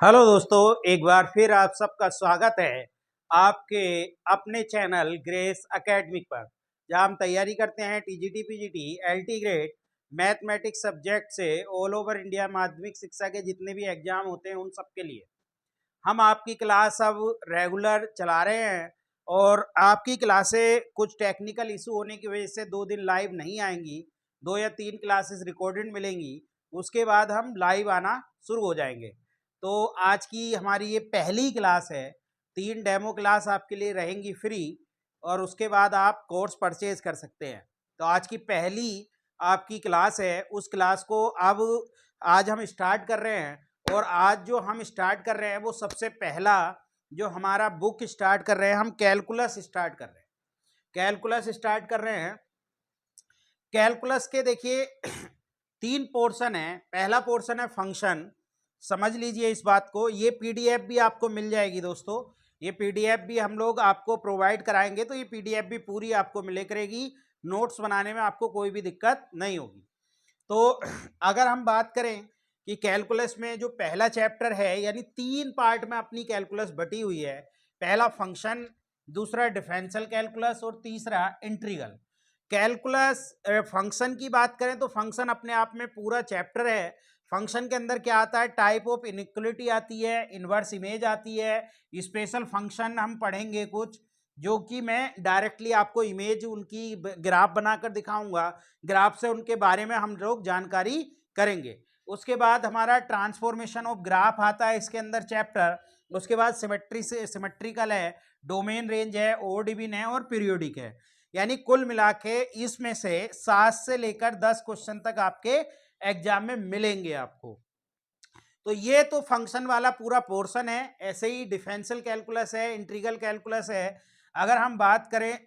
Hello दोस्तों, एक बार फिर आप सबका स्वागत है आपके अपने चैनल ग्रेस एकेडमिक पर, जहां हम तैयारी करते हैं TGT, PGT, LT grade mathematics subject से ऑल ओवर इंडिया माध्यमिक शिक्षा के जितने भी एग्जाम होते हैं उन सब के लिए हम आपकी क्लास अब रेगुलर चला रहे हैं। और आपकी क्लासें कुछ टेक्निकल इशू होने की वजह से 2 दिन लाइव नहीं आएंगी, 2 या 3 क्लासेस रिकॉर्डेड मिलेंगी। उसके बाद हम लाइव आना शुरू हो जाएंगे। तो आज की हमारी ये पहली क्लास है, 3 डेमो क्लास आपके लिए रहेंगी फ्री, और उसके बाद आप कोर्स परचेज कर सकते हैं। तो आज की पहली आपकी क्लास है, उस क्लास को अब आज हम स्टार्ट कर रहे हैं। और आज जो हम स्टार्ट कर रहे हैं वो सबसे पहला जो हमारा बुक स्टार्ट कर रहे हैं, हम कैलकुलस स्टार्ट कर रहे हैं। कैलकुलस स्टार्ट कर रहे हैं। कैलकुलस के देखिए 3 पोर्शन है। पहला पोर्शन है फंक्शन, समझ लीजिए इस बात को। ये पीडीएफ भी आपको मिल जाएगी दोस्तों, ये पीडीएफ भी हम लोग आपको प्रोवाइड कराएंगे, तो ये पीडीएफ भी पूरी आपको मिले करेगी। नोट्स बनाने में आपको कोई भी दिक्कत नहीं होगी। तो अगर हम बात करें कि कैलकुलस में जो पहला चैप्टर है, यानी 3 पार्ट में अपनी कैलकुलस बटी हुई है। पहला फंक्शन, दूसरा डिफरेंशियल कैलकुलस और तीसरा इंटीग्रल कैलकुलस। फंक्शन की बात करें तो फंक्शन अपने आप में पूरा चैप्टर है। फंक्शन के अंदर क्या आता है, टाइप ऑफ इनइक्वालिटी आती है, इनवर्स इमेज आती है, स्पेशल फंक्शन हम पढ़ेंगे कुछ, जो कि मैं डायरेक्टली आपको इमेज उनकी ग्राफ बनाकर दिखाऊंगा। ग्राफ से उनके बारे में हम लोग जानकारी करेंगे। उसके बाद हमारा ट्रांसफॉर्मेशन ऑफ ग्राफ आता है इसके अंदर चैप्टर। उसके बाद सिमेट्रिकल है, डोमेन रेंज है, ओड इवन है और पीरियोडिक है। यानी कुल मिला के इसमें से 7 से लेकर 10 क्वेश्चन तक आपके एग्जाम में मिलेंगे आपको। तो ये तो फंक्शन वाला पूरा पोर्शन है। ऐसे ही डिफरेंशियल कैलकुलस है, इंटीग्रल कैलकुलस है। अगर हम बात करें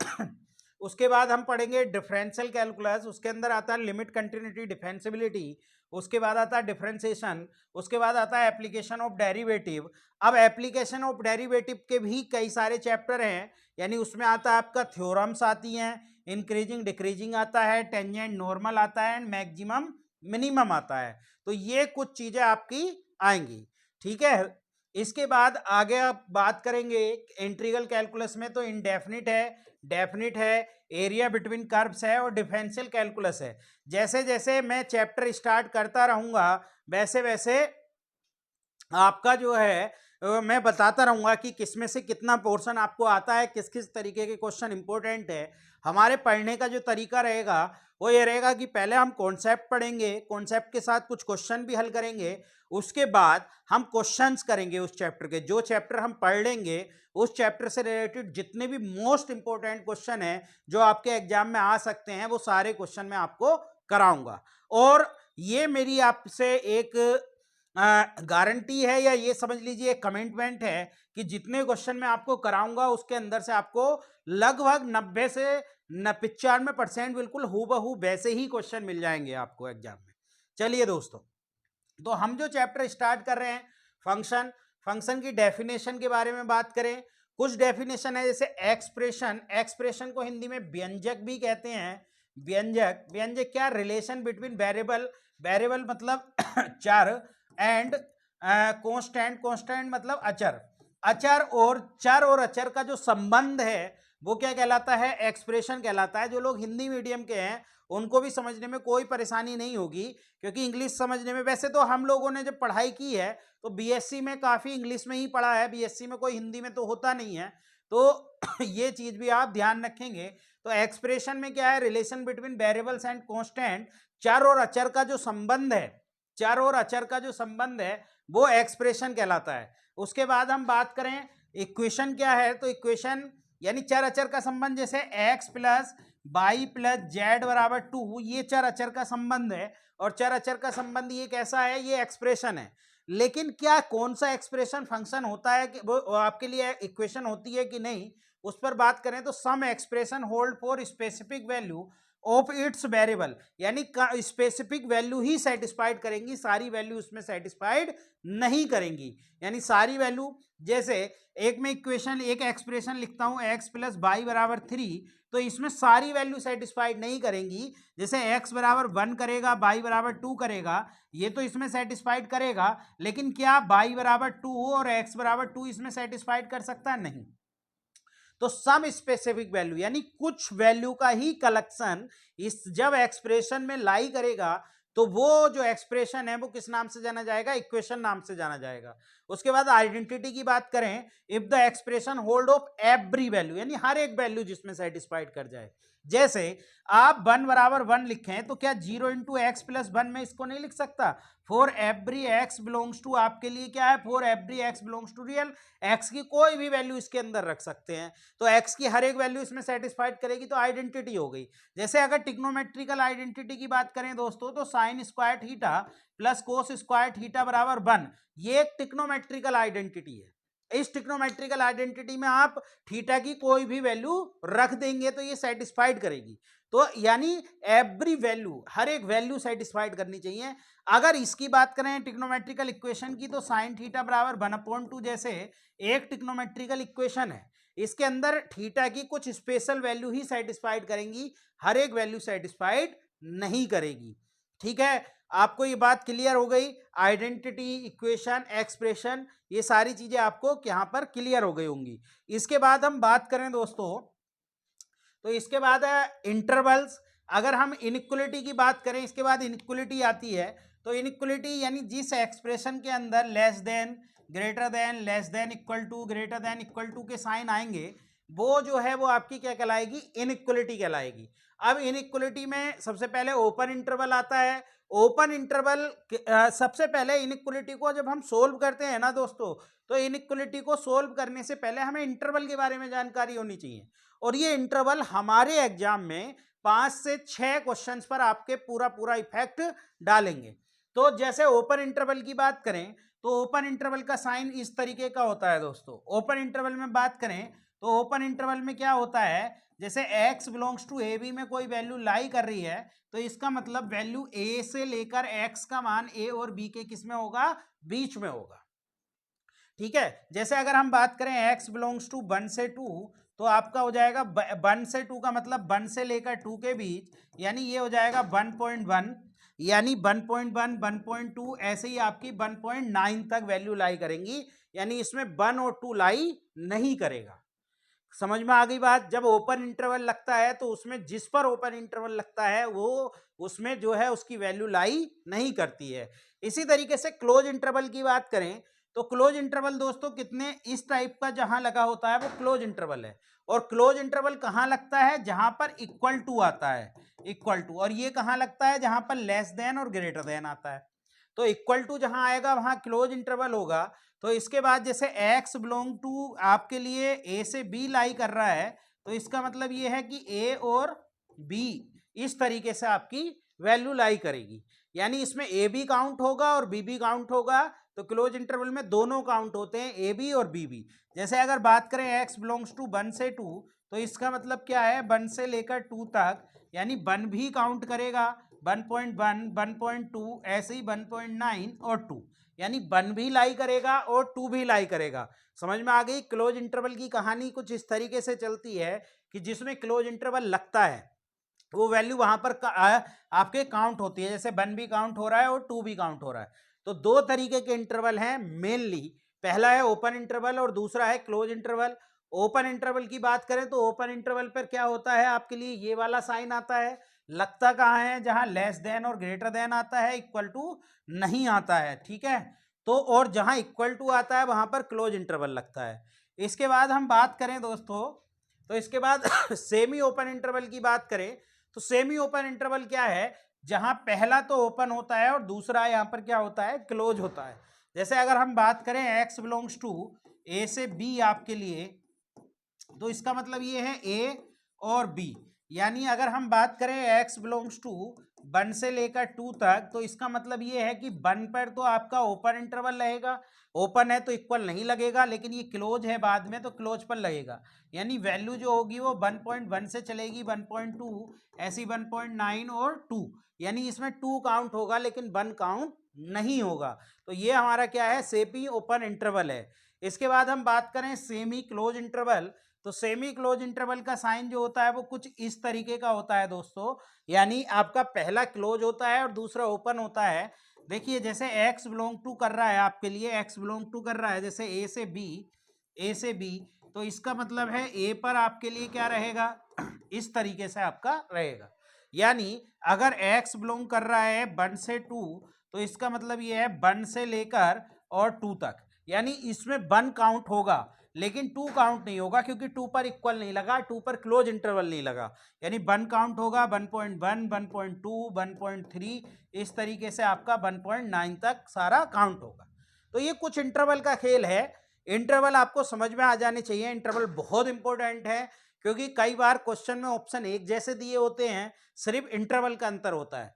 उसके बाद हम पढ़ेंगे डिफरेंशियल कैलकुलस। उसके अंदर आता है लिमिट, कंटिन्यूटी, डिफरेंसिबिलिटी। उसके बाद आता है डिफरेंशिएशन। उसके बाद आता है एप्लीकेशन ऑफ डेरिवेटिव। अब एप्लीकेशन ऑफ डेरिवेटिव के भी कई सारे चैप्टर हैं, यानी उसमें आता है आपका थ्योरम्स आती हैं, इंक्रीजिंग डिक्रीजिंग आता है, टेंजेंट नॉर्मल आता है एंड मैक्सिमम मिनिमम आता है। तो ये कुछ चीजें आपकी आएंगी, ठीक है। इसके बाद आगे आप बात करेंगे इंटीग्रल कैलकुलस में, तो इनडेफिनिट है, डेफिनिट है, एरिया बिटवीन कर्व्स है और डिफरेंशियल कैलकुलस है। जैसे जैसे मैं चैप्टर स्टार्ट करता रहूंगा वैसे वैसे आपका जो है मैं बताता रहूंगा कि किस में से कितना पोर्शन आपको आता है, किस किस तरीके के क्वेश्चन इंपॉर्टेंट है। हमारे पढ़ने का जो तरीका रहेगा वो ये रहेगा कि पहले हम कॉन्सेप्ट पढ़ेंगे, कॉन्सेप्ट के साथ कुछ क्वेश्चन भी हल करेंगे। उसके बाद हम क्वेश्चंस करेंगे उस चैप्टर के। जो चैप्टर हम पढ़ लेंगे उस चैप्टर से रिलेटेड जितने भी मोस्ट इंपॉर्टेंट क्वेश्चन है जो आपके एग्जाम में आ सकते हैं, वो सारे क्वेश्चन मैं आपको कराऊंगा। और ये मेरी आपसे एक गारंटी है, या ये समझ लीजिए कमिटमेंट है कि जितने क्वेश्चन मैं आपको कराऊंगा उसके अंदर से आपको लगभग 90 से 95% बिल्कुल हूबहू वैसे ही क्वेश्चन मिल जाएंगे आपको एग्जाम में। चलिए दोस्तों, तो हम जो चैप्टर स्टार्ट कर रहे हैं फंक्शन, फंक्शन की डेफिनेशन के बारे में बात करें। कुछ डेफिनेशन है, जैसे एक्सप्रेशन, एक्सप्रेशन को हिंदी में व्यंजक भी कहते हैं। व्यंजक, व्यंजक क्या, रिलेशन बिटवीन वेरिएबल, वेरिएबल मतलब चर, एंड कांस्टेंट, कांस्टेंट मतलब अचर। अचर और चर और अचर का जो संबंध है वो क्या कहलाता है, एक्सप्रेशन कहलाता है। जो लोग हिंदी मीडियम के हैं उनको भी समझने में कोई परेशानी नहीं होगी, क्योंकि इंग्लिश समझने में, वैसे तो हम लोगों ने जब पढ़ाई की है तो बीएससी में काफ़ी इंग्लिश में ही पढ़ा है, बीएससी में कोई हिंदी में तो होता नहीं है। तो ये चीज़ भी आप ध्यान रखेंगे। तो एक्सप्रेशन में क्या है, relation between variables and constant, चर और अचर का जो संबंध है, चर और अचर का जो संबंध है वो एक्सप्रेशन कहलाता है। उसके बाद हम बात करें इक्वेशन क्या है, तो इक्वेशन यानी चर अचर का संबंध, जैसे x plus y plus z बराबर 2, ये चर अचर का संबंध है। और चर अचर का संबंध ये कैसा है, ये एक्सप्रेशन है। लेकिन क्या कौन सा एक्सप्रेशन फंक्शन होता है कि वो आपके लिए इक्वेशन होती है कि नहीं, उस पर बात करें तो some expression hold for specific value of its variable, यानी स्पेसिफिक वैल्यू ही सेटिस्फाइड करेंगी, सारी वैल्यू उसमें सेटिस्फाइड नहीं करेंगी। यानी सारी वैल्यू, जैसे एक में इक्वेशन, एक एक्सप्रेशन लिखता हूं x प्लस वाई बराबर 3, तो इसमें सारी वैल्यू सेटिस्फाइड नहीं करेंगी। जैसे x बराबर 1 करेगा, y बराबर 2 करेगा, ये तो इसमें सेटिस्फाइड करेगा, लेकिन क्या y बराबर 2 और x बराबर 2 इसमें सेटिस्फाइड कर सकता है? नहीं। तो सम स्पेसिफिक वैल्यू, यानी कुछ वैल्यू का ही कलेक्शन इस जब एक्सप्रेशन में लाई करेगा, तो वो जो एक्सप्रेशन है वो किस नाम से जाना जाएगा? इक्वेशन नाम से जाना जाएगा। उसके बाद आइडेंटिटी की बात करें, if the expression hold of every value, यानी हर एक वैल्यू जिसमें सेटिस्फाइड कर जाए। जैसे आप 1 बराबर 1 लिखें, तो क्या 0 इंटू एक्स प्लस 1 में इसको नहीं लिख सकता? For every x belongs to, आपके लिए क्या है? For every x belongs to real, x की कोई भी वैल्यू इसके अंदर रख सकते हैं, तो एक्स की हर एक वैल्यू इसमें सेटिस्फाइड करेगी, तो आइडेंटिटी हो गई। जैसे अगर टिक्नोमेट्रिकल आइडेंटिटी की बात करें दोस्तों, तो sine square theta plus cos square theta बराबर 1, ये एक टिक्नोमेट्रिकल आइडेंटिटी है। इस टिक्नोमेट्रिकल आइडेंटिटी में आप थीटा की कोई भी वैल्यू रख देंगे तो ये सेटिस्फाइड करेगी। तो यानी एवरी वैल्यू, हर एक वैल्यू सेटिस्फाइड करनी चाहिए। अगर इसकी बात करें टिक्नोमेट्रिकल इक्वेशन की, तो साइन थीटा बराबर 1/2, जैसे एक टिक्नोमेट्रिकल इक्वेशन है, इसके अंदर थीटा की कुछ स्पेशल वैल्यू ही सेटिस्फाइड करेंगी, हर एक वैल्यू सेटिस्फाइड नहीं करेगी। ठीक है, आपको ये बात क्लियर हो गई? आइडेंटिटी, इक्वेशन, एक्सप्रेशन, ये सारी चीजें आपको यहां पर क्लियर हो गई होंगी। इसके बाद हम बात करें दोस्तों, तो इसके बाद है इंटरवल्स। अगर हम इनइक्वलिटी की बात करें, इसके बाद इनइक्वलिटी आती है। तो इनइक्वलिटी यानी जिस एक्सप्रेशन के अंदर less than, greater than, less than, equal to, greater than, equal to के साइन आएंगे, वो जो है वो आपकी क्या कहलाएगी? इनइक्वलिटी कहलाएगी। अब इनइक्वलिटी में सबसे पहले ओपन इंटरवल आता है। ओपन इंटरवल सबसे पहले इनइक्वलिटी को जब हम सोल्व करते हैं ना दोस्तों, तो इनइक्वलिटी को सोल्व करने से पहले हमें इंटरवल के बारे में जानकारी होनी चाहिए। और ये इंटरवल हमारे एग्जाम में 5 से 6 क्वेश्चंस पर आपके पूरा पूरा इफेक्ट डालेंगे। तो जैसे ओपन इंटरवल की बात करें, तो ओपन इंटरवल का साइन इस तरीके का होता है दोस्तों। ओपन इंटरवल में बात करें, तो ओपन इंटरवल में क्या होता है? जैसे x belongs to A B में कोई वैल्यू लाई कर रही है, तो इसका मतलब वैल्यू a से लेकर x का मान a और b के किस में होगा? बीच में होगा। ठीक है, जैसे अगर हम बात करें x बिलोंग्स टू 1 से 2, तो आपका हो जाएगा 1 से 2 का मतलब 1 से लेकर 2 के बीच, यानी ये हो जाएगा 1.1, यानी 1.1, 1.2, ऐसे ही आपकी 1.9 तक वैल्यू लाई करेंगी, यानी इसमें 1 और 2 लाई नहीं करेगा। समझ में आ गई बात? जब ओपन इंटरवल लगता है तो उसमें जिस पर ओपन इंटरवल लगता है वो उसमें जो है उसकी वैल्यू लाई नहीं करती है। इसी तरीके से क्लोज इंटरवल की बात करें, तो क्लोज इंटरवल दोस्तों कितने इस टाइप का जहां लगा होता है वो क्लोज इंटरवल है। और क्लोज इंटरवल कहां लगता है? जहां पर इक्वल टू आता है, इक्वल टू। और ये कहां लगता है? जहां पर लेस देन और ग्रेटर देन आता है। तो इक्वल टू जहां आएगा वहां क्लोज इंटरवल होगा। तो इसके बाद जैसे x बिलोंग टू आपके लिए a से b लाई कर रहा है, तो इसका मतलब ये है कि a और b इस तरीके से आपकी वैल्यू लाई करेगी, यानी इसमें a भी काउंट होगा और b भी काउंट होगा। तो क्लोज इंटरवल में दोनों काउंट होते हैं, a b और b भी। जैसे अगर बात करें x बिलोंग्स टू 1 से 2, तो इसका मतलब क्या है? 1 से लेकर 2 तक, यानी 1 भी काउंट करेगा, 1.1, 1.2, ऐसे ही 1.9 और 2, यानी 1 भी लाई करेगा और 2 भी लाई करेगा। समझ में आ गई? क्लोज इंटरवल की कहानी कुछ इस तरीके से चलती है कि जिसमें क्लोज इंटरवल लगता है वो वैल्यू वहां पर आपके काउंट होती है। जैसे 1 भी काउंट हो रहा है और 2 भी काउंट हो रहा है। तो दो तरीके के इंटरवल हैं मेनली, पहला है ओपन इंटरवल और दूसरा है क्लोज इंटरवल। ओपन इंटरवल की बात करें तो ओपन इंटरवल पर क्या होता है? आपके लिए ये वाला साइन आता है, लगता कहाँ है? जहां लेस देन और ग्रेटर देन आता है, इक्वल टू नहीं आता है। ठीक है, तो और जहां इक्वल टू आता है वहां पर क्लोज इंटरवल लगता है। इसके बाद हम बात करें दोस्तों, तो इसके बाद सेमी ओपन इंटरवल की बात करें, तो सेमी ओपन इंटरवल क्या है? जहां पहला तो ओपन होता है और दूसरा यहां पर क्या होता है? क्लोज होता है। जैसे अगर हम बात करें x बिलोंग्स टू a से b आपके लिए, तो इसका मतलब ये है a और b, यानी अगर हम बात करें x बिलोंग्स टू 1 से लेकर 2 तक, तो इसका मतलब ये है कि 1 पर तो आपका ओपन इंटरवल रहेगा, ओपन है तो इक्वल नहीं लगेगा, लेकिन ये क्लोज है बाद में तो क्लोज पर लगेगा, यानी वैल्यू जो होगी वो 1.1 से चलेगी 1.2, ऐसी 1.9 और 2, यानी इसमें 2 काउंट होगा लेकिन 1 काउंट नहीं होगा। तो ये हमारा क्या है, सेमी ओपन इंटरवल है। इसके बाद हम बात करें सेमी क्लोज इंटरवल, तो सेमी क्लोज इंटरवल का साइन जो होता है वो कुछ इस तरीके का होता है दोस्तों, यानी आपका पहला क्लोज होता है और दूसरा ओपन होता है। देखिए जैसे x बिलोंग टू कर रहा है आपके लिए, x बिलोंग टू कर रहा है जैसे a से b, तो इसका मतलब है a पर आपके लिए क्या रहेगा, इस तरीके से आपका रहेगा। यानी अगर x बिलोंग कर रहा है 1 से 2, तो इसका मतलब ये है 1 से लेकर और 2 तक, यानी इसमें 1 काउंट होगा लेकिन 2 काउंट नहीं होगा, क्योंकि 2 पर इक्वल नहीं लगा, 2 पर क्लोज इंटरवल नहीं लगा, यानी 1 काउंट होगा 1.1, 1.2, 1.3, इस तरीके से आपका 1.9 तक सारा काउंट होगा। तो ये कुछ इंटरवल का खेल है, इंटरवल आपको समझ में आ जाने चाहिए। इंटरवल बहुत इंपॉर्टेंट है, क्योंकि कई बार क्वेश्चन में ऑप्शन एक जैसे दिए होते हैं, सिर्फ इंटरवल का अंतर होता है,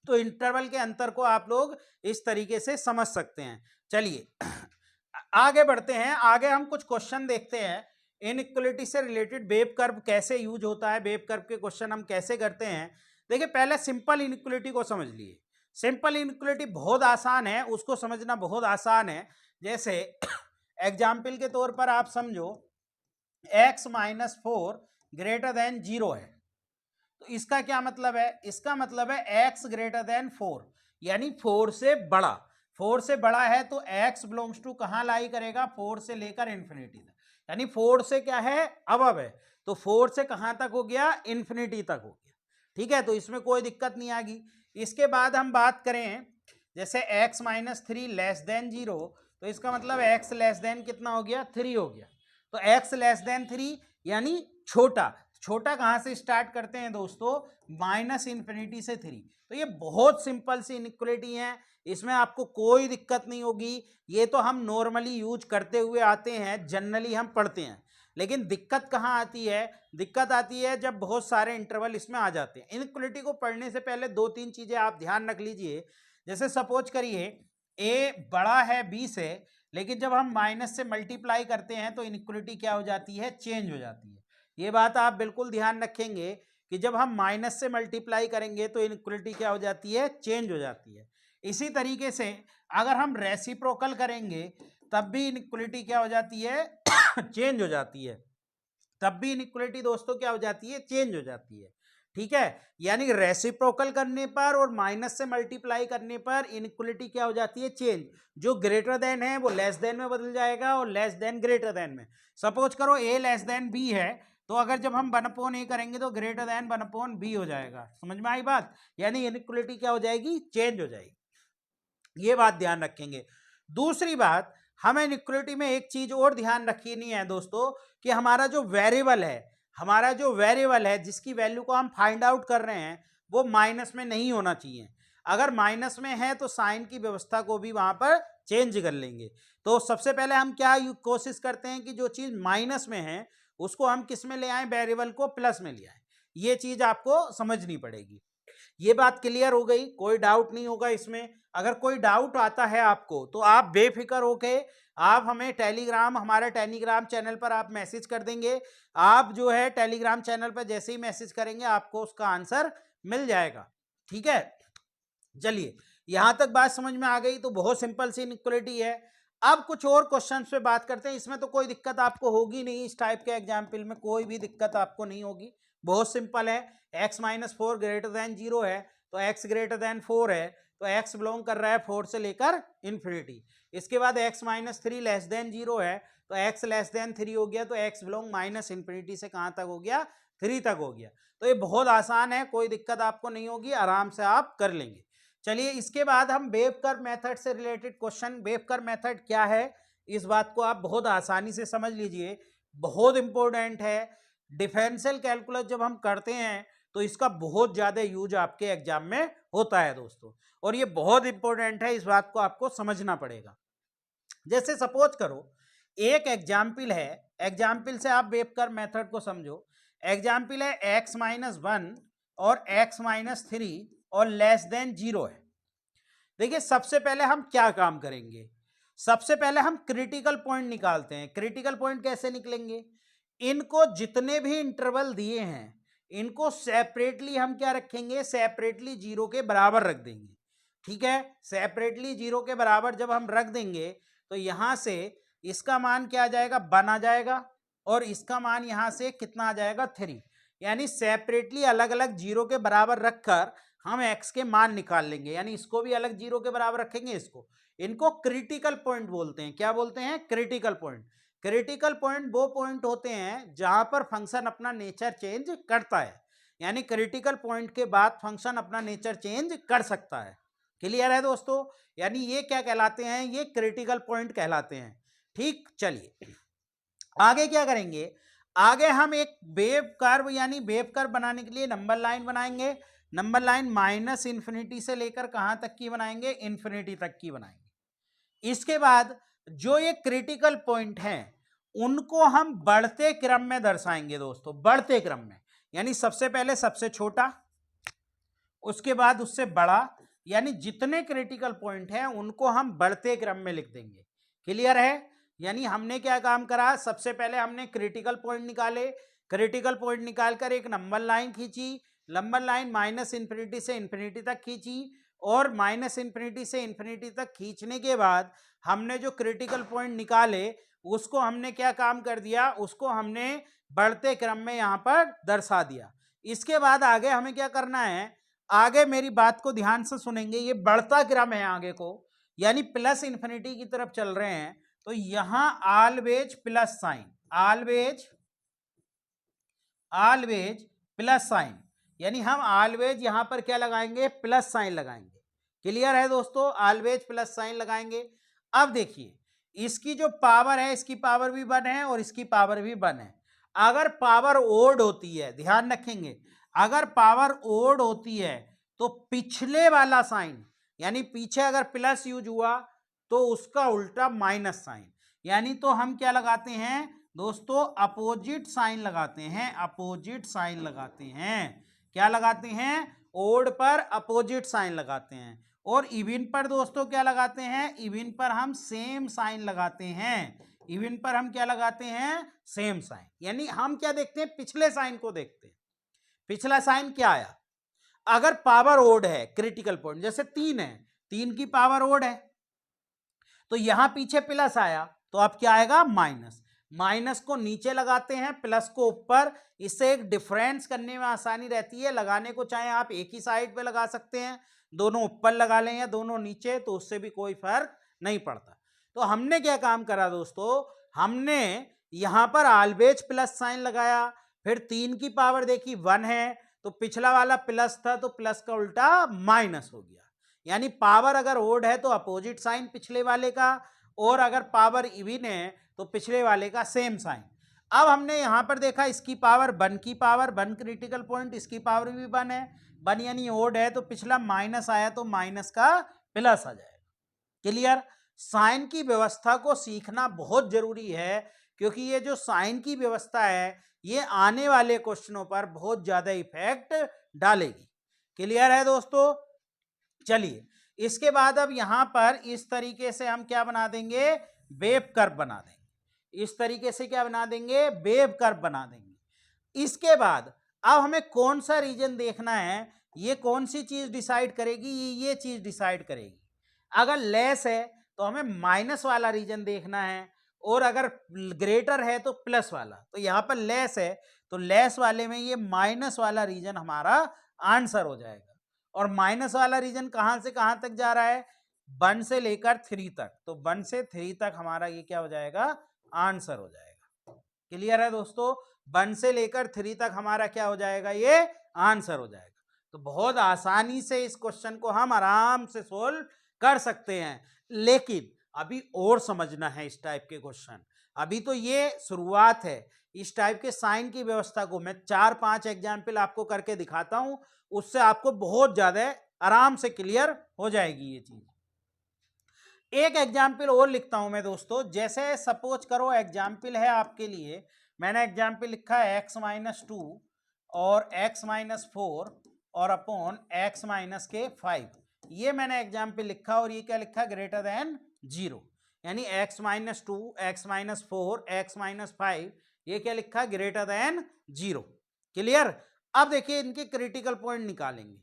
तो इंटरवल के अंतर को आप लोग इस तरीके से समझ सकते हैं। चलिए आगे बढ़ते हैं, आगे हम कुछ क्वेश्चन देखते हैं, इनइक्वालिटी से रिलेटेड वेव कर्व कैसे यूज होता है, वेव कर्व के क्वेश्चन हम कैसे करते हैं। देखिए पहले सिंपल इनइक्वालिटी को समझ लिए। सिंपल इनइक्वालिटी बहुत आसान है, उसको समझना बहुत आसान है। जैसे एग्जाम्पल के तौर पर आप समझो x माइनस 4 ग्रेटर देन 0 है, तो इसका क्या मतलब है, इसका मतलब है x ग्रेटर देन 4, यानी 4 से बड़ा, 4 से बड़ा है तो x बिलोंग्स टू कहां लाई करेगा, 4 से लेकर इन्फिनिटी तक, यानी 4 से क्या है, अबव है, तो 4 से कहां तक हो गया, इन्फिनिटी तक हो गया। ठीक है, तो इसमें कोई दिक्कत नहीं आ गई। इसके बाद हम बात करें जैसे x माइनस 3 लेस देन 0, तो इसका मतलब x लेस देन कितना हो गया, 3 हो गया, तो x लेस देन 3 यानी छोटा, छोटा कहां से स्टार्ट करते हैं दोस्तों, माइनस इन्फिनिटी से 3। तो ये बहुत सिंपल सी इनइक्वालिटी है, इसमें आपको कोई दिक्कत नहीं होगी, ये तो हम नॉर्मली यूज करते हुए आते हैं, जनरली हम पढ़ते हैं। लेकिन दिक्कत कहाँ आती है, दिक्कत आती है जब बहुत सारे इंटरवल इसमें आ जाते हैं। इनइक्वालिटी को पढ़ने से पहले 2-3 चीजें आप ध्यान रख लीजिए। जैसे सपोज करिए a बड़ा है b से, लेकिन जब हम माइनस से मल्टीप्लाई करते हैं तो इनइक्वालिटी क्या हो जाती है, चेंज हो जाती है। ये बात आप बिल्कुल ध्यान रखेंगे कि जब हम माइनस से मल्टीप्लाई करेंगे तो इनइक्वालिटी क्या हो जाती है, चेंज हो जाती है। इसी तरीके से अगर हम रेसिप्रोकल करेंगे तब भी इनइक्वालिटी क्या हो जाती है, चेंज हो जाती है, तब भी इनइक्वालिटी दोस्तों क्या हो जाती है, चेंज हो जाती है। ठीक है, यानी रेसिप्रोकल करने पर और माइनस से मल्टीप्लाई करने पर इनइक्वालिटी क्या हो जाती है, चेंज, जो ग्रेटर देन है वो लेस देन में बदल जाएगा और लेस देन ग्रेटर देन में। सपोज करो a लेस देन b है, तो अगर जब हम 1/a करेंगे तो ग्रेटर देन 1/b हो जाएगा। समझ में आई बात, यानी इनइक्वालिटी क्या हो जाएगी, चेंज हो जाएगी, ये बात ध्यान रखेंगे। दूसरी बात, हमें इनइक्वालिटी में एक चीज और ध्यान रखनी है दोस्तों, कि हमारा जो वेरिएबल है, हमारा जो वेरिएबल है जिसकी वैल्यू को हम फाइंड आउट कर रहे हैं, वो माइनस में नहीं होना चाहिए। अगर माइनस में है तो साइन की व्यवस्था को भी वहां पर चेंज कर लेंगे। तो सबसे पहले हम क्या कोशिश करते हैं कि जो चीज माइनस में है उसको हम किस में ले आए, वेरिएबल को प्लस में ले आए। ये चीज आपको समझनी पड़ेगी। ये बात क्लियर हो गई, कोई डाउट नहीं होगा इसमें। अगर कोई डाउट आता है आपको तो आप बेफिक्र होके आप हमें टेलीग्राम, हमारे टेलीग्राम चैनल पर आप मैसेज कर देंगे। आप जो है टेलीग्राम चैनल पर जैसे ही मैसेज करेंगे आपको उसका आंसर मिल जाएगा। ठीक है, चलिए यहां तक बात समझ में आ गई, तो बहुत सिंपल सी इनइक्वालिटी है। अब कुछ और क्वेश्चंस पे बात करते हैं, इसमें तो कोई दिक्कत आपको होगी नहीं, इस टाइप के एग्जाम्पल में कोई भी दिक्कत आपको नहीं होगी, बहुत सिंपल है। x माइनस 4 ग्रेटर देन 0 है, तो x ग्रेटर देन 4 है, तो x बिलोंग कर रहा है 4 से लेकर इन्फिनिटी। इसके बाद x माइनस 3 लेस देन 0 है, तो x लेस देन 3 हो गया, तो x बिलोंग माइनस इन्फिनिटी से कहां तक हो गया, 3 तक हो गया। तो ये बहुत आसान है, कोई दिक्कत आपको नहीं होगी, आराम से आप कर लेंगे। चलिए इसके बाद हम वेव कर्व मेथड से related question, wave curve method क्या है इस बात को आप बहुत आसानी से समझ लीजिए, बहुत इंपॉर्टेंट है। डिफरेंशियल कैलकुलस जब हम करते हैं तो इसका बहुत ज्यादा यूज आपके एग्जाम में होता है दोस्तों, और ये बहुत इंपॉर्टेंट है, इस बात को आपको समझना पड़ेगा। जैसे सपोज करो एक एग्जाम्पल है, एग्जाम्पल से आप वेव कर्व मेथड को समझो। एग्जाम्पल है x माइनस 1 और x माइनस 3 और लेस देन 0 है। देखिए सबसे पहले हम क्या काम करेंगे, सबसे पहले हम क्रिटिकल पॉइंट निकालते हैं। क्रिटिकल पॉइंट कैसे निकलेंगे, इनको जितने भी इंटरवल दिए हैं इनको सेपरेटली हम क्या रखेंगे, सेपरेटली 0 के बराबर रख देंगे। ठीक है, सेपरेटली 0 के बराबर जब हम रख देंगे तो यहां से इसका मान क्या आ जाएगा, 1 आ जाएगा, और इसका मान यहां से कितना आ जाएगा, 3। यानी सेपरेटली अलग अलग 0 के बराबर रखकर हम x के मान निकाल लेंगे। यानी इसको भी अलग 0 के बराबर रखेंगे, इसको, इनको क्रिटिकल पॉइंट बोलते हैं। क्या बोलते हैं, क्रिटिकल पॉइंट। क्रिटिकल पॉइंट वो पॉइंट होते हैं जहां पर फंक्शन अपना नेचर चेंज करता है, यानी क्रिटिकल पॉइंट के बाद फंक्शन अपना नेचर चेंज कर सकता है। क्लियर है दोस्तों, यानी ये क्या कहलाते हैं, ये क्रिटिकल पॉइंट कहलाते हैं। ठीक, चलिए आगे क्या करेंगे, आगे हम एक वेव कर्व यानी वेव कर्व बनाने के लिए नंबर लाइन बनाएंगे। नंबर लाइन माइनस इन्फिनिटी से लेकर कहां तक की बनाएंगे, इन्फिनिटी तक की बनाएंगे। इसके बाद जो ये क्रिटिकल पॉइंट हैं उनको हम बढ़ते क्रम में दर्शाएंगे दोस्तों, बढ़ते क्रम में, यानी सबसे पहले सबसे छोटा, उसके बाद उससे बड़ा, यानी जितने क्रिटिकल पॉइंट हैं उनको हम बढ़ते क्रम में लिख देंगे। क्लियर है, यानी हमने क्या काम करा, सबसे पहले हमने क्रिटिकल पॉइंट निकाले, क्रिटिकल पॉइंट निकालकर एक नंबर लाइन खींची, नंबर लाइन माइनस इन्फिनिटी से इन्फिनिटी तक खींची, और माइनस इन्फिनिटी से इन्फिनिटी तक खींचने के बाद हमने जो क्रिटिकल पॉइंट निकाले उसको हमने क्या काम कर दिया, उसको हमने बढ़ते क्रम में यहां पर दर्शा दिया। इसके बाद आगे हमें क्या करना है, आगे मेरी बात को ध्यान से सुनेंगे, ये बढ़ता क्रम है आगे को, यानी प्लस इन्फिनिटी की तरफ चल रहे हैं, तो यहां always plus sign, always plus sign, यानी हम ऑलवेज यहां पर क्या लगाएंगे, प्लस साइन लगाएंगे। क्लियर है दोस्तों, ऑलवेज प्लस साइन लगाएंगे। अब देखिए इसकी जो पावर है, इसकी पावर भी 1 है और इसकी पावर भी 1 है। अगर पावर ओड होती है, ध्यान रखेंगे, अगर पावर ओड होती है तो पिछले वाला साइन, यानी पीछे अगर प्लस यूज हुआ तो उसका उल्टा माइनस साइन, यानी तो हम क्या लगाते हैं दोस्तों, अपोजिट साइन लगाते हैं, अपोजिट साइन लगाते हैं। क्या लगाते हैं, ओड पर अपोजिट साइन लगाते हैं, और इवन पर दोस्तों क्या लगाते हैं, इवन पर हम सेम साइन लगाते हैं, इवन पर हम क्या लगाते हैं, सेम साइन। यानी हम क्या देखते हैं, पिछले साइन को देखते हैं। पिछला साइन क्या आया, अगर पावर ओड है, क्रिटिकल पॉइंट जैसे 3 है, 3 की पावर ओड है, तो यहां पीछे प्लस आया तो अब क्या आएगा, माइनस। माइनस को नीचे लगाते हैं, प्लस को ऊपर, इससे एक डिफरेंस करने में आसानी रहती है। लगाने को चाहे आप एक ही साइड पे लगा सकते हैं, दोनों ऊपर लगा लें या दोनों नीचे, तो उससे भी कोई फर्क नहीं पड़ता। तो हमने क्या काम करा दोस्तों, हमने यहां पर ऑलवेज प्लस साइन लगाया, फिर 3 की पावर देखी 1 है, तो पिछला वाला प्लस था तो प्लस का उल्टा माइनस हो गया। यानी पावर अगर ओड है तो अपोजिट साइन पिछले वाले का, और अगर पावर इवन है तो पिछले वाले का सेम साइन। अब हमने यहां पर देखा इसकी पावर 1 की पावर 1 क्रिटिकल पॉइंट, इसकी पावर भी 1 है, 1 यानी ओड है, तो पिछला माइनस आया तो माइनस का प्लस आ जाएगा। क्लियर, साइन की व्यवस्था को सीखना बहुत जरूरी है, क्योंकि ये जो साइन की व्यवस्था है ये आने वाले क्वेश्चनों पर बहुत ज्यादा इफेक्ट डालेगी। क्लियर है दोस्तों, चलिए इसके बाद अब यहां पर इस तरीके से हम क्या बना देंगे, वेव कर्व बना देंगे। इस तरीके से क्या बना देंगे, वेव कर्व बना देंगे। इसके बाद अब हमें कौन सा रीजन देखना है, ये कौन सी चीज डिसाइड करेगी, ये चीज डिसाइड करेगी। अगर लेस है तो हमें माइनस वाला रीजन देखना है, और अगर ग्रेटर है तो प्लस वाला। तो यहां पर लेस है तो लेस वाले में ये माइनस वाला रीजन हमारा आंसर हो जाएगा। और माइनस वाला रीजन कहां से कहां तक जा रहा है, 1 से लेकर 3 तक, तो 1 से 3 तक हमारा ये क्या हो जाएगा, आंसर हो जाएगा। क्लियर है दोस्तों, 1 से लेकर 3 तक हमारा क्या हो जाएगा, ये आंसर हो जाएगा। तो बहुत आसानी से इस क्वेश्चन को हम आराम से सोल्व कर सकते हैं, लेकिन अभी और समझना है इस टाइप के क्वेश्चन। अभी तो ये शुरुआत है, इस टाइप के साइन की व्यवस्था को मैं 4-5 एग्जाम्पल आपको करके दिखाता हूं, उससे आपको बहुत ज्यादा आराम से क्लियर हो जाएगी ये चीज। एक एग्जाम्पल और लिखता हूं मैं दोस्तों, जैसे सपोज करो एग्जाम्पल है आपके लिए, मैंने एग्जाम्पल लिखा है x-2 और x-4 और अपॉन x माइनस के 5। ये मैंने एग्जाम्पल लिखा और ये क्या लिखा, ग्रेटर देन 0, यानी x minus 2, x minus 4, x minus 5, ये क्या लिखा, ग्रेटर देन 0। क्लियर। अब देखिए इनके क्रिटिकल पॉइंट निकालेंगे।